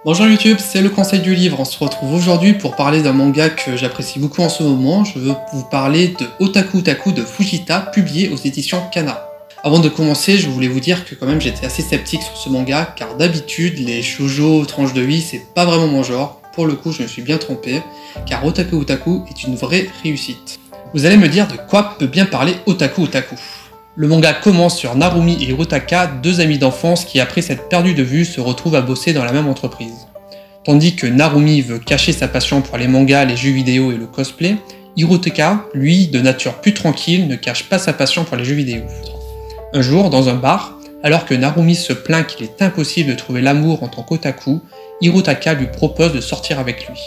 Bonjour YouTube, c'est le conseil du livre. On se retrouve aujourd'hui pour parler d'un manga que j'apprécie beaucoup en ce moment. Je veux vous parler de Otaku Otaku de Fujita, publié aux éditions Kana. Avant de commencer, je voulais vous dire que quand même j'étais assez sceptique sur ce manga, car d'habitude les shoujo tranches de vie c'est pas vraiment mon genre. Pour le coup je me suis bien trompé, car Otaku Otaku est une vraie réussite. Vous allez me dire de quoi peut bien parler Otaku Otaku. Le manga commence sur Narumi et Hirotaka, deux amis d'enfance qui après s'être perdus de vue se retrouvent à bosser dans la même entreprise. Tandis que Narumi veut cacher sa passion pour les mangas, les jeux vidéo et le cosplay, Hirotaka, lui, de nature plus tranquille, ne cache pas sa passion pour les jeux vidéo. Un jour, dans un bar, alors que Narumi se plaint qu'il est impossible de trouver l'amour en tant qu'otaku, Hirotaka lui propose de sortir avec lui.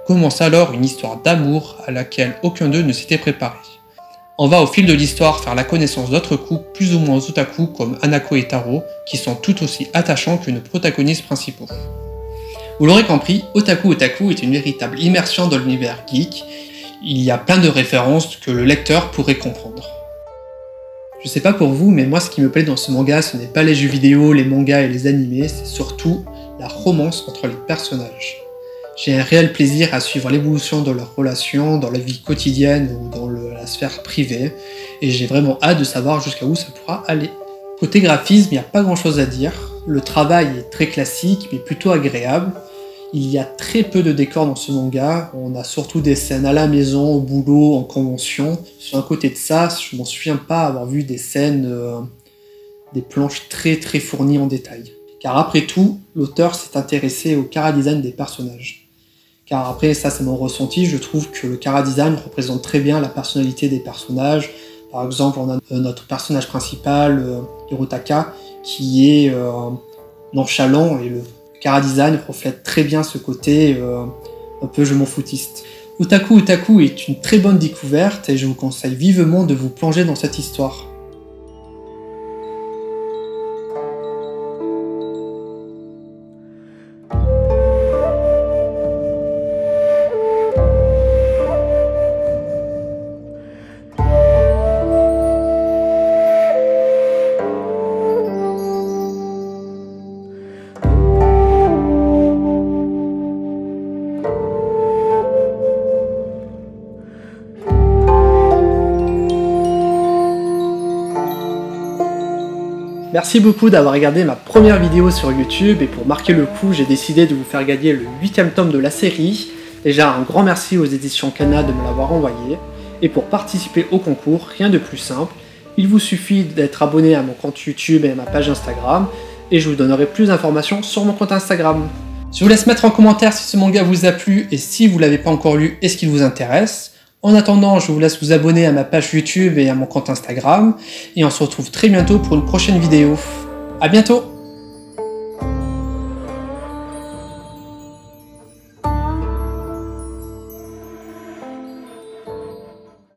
Commence alors une histoire d'amour à laquelle aucun d'eux ne s'était préparé. On va au fil de l'histoire faire la connaissance d'autres couples plus ou moins otaku comme Hanako et Taro, qui sont tout aussi attachants que nos protagonistes principaux. Vous l'aurez compris, Otaku Otaku est une véritable immersion dans l'univers geek. Il y a plein de références que le lecteur pourrait comprendre. Je sais pas pour vous, mais moi ce qui me plaît dans ce manga, ce n'est pas les jeux vidéo, les mangas et les animés, c'est surtout la romance entre les personnages. J'ai un réel plaisir à suivre l'évolution de leurs relations, dans la vie quotidienne ou dans la sphère privée, et j'ai vraiment hâte de savoir jusqu'à où ça pourra aller. Côté graphisme, il n'y a pas grand chose à dire, le travail est très classique mais plutôt agréable. Il y a très peu de décors dans ce manga, on a surtout des scènes à la maison, au boulot, en convention. Sur un côté de ça, je m'en souviens pas avoir vu des scènes, des planches très fournies en détail. Car après tout, l'auteur s'est intéressé au chara-design des personnages. Car après, ça c'est mon ressenti, je trouve que le chara-design représente très bien la personnalité des personnages. Par exemple, on a notre personnage principal, Hirotaka, qui est nonchalant, et le chara-design reflète très bien ce côté un peu je m'en foutiste. Otaku Otaku est une très bonne découverte et je vous conseille vivement de vous plonger dans cette histoire. Merci beaucoup d'avoir regardé ma première vidéo sur YouTube et pour marquer le coup, j'ai décidé de vous faire gagner le 8e tome de la série. Déjà un grand merci aux éditions Kana de me l'avoir envoyé. Et pour participer au concours, rien de plus simple, il vous suffit d'être abonné à mon compte YouTube et à ma page Instagram et je vous donnerai plus d'informations sur mon compte Instagram. Je vous laisse mettre en commentaire si ce manga vous a plu et si vous ne l'avez pas encore lu, est-ce qu'il vous intéresse. En attendant, je vous laisse vous abonner à ma page YouTube et à mon compte Instagram, et on se retrouve très bientôt pour une prochaine vidéo. À bientôt!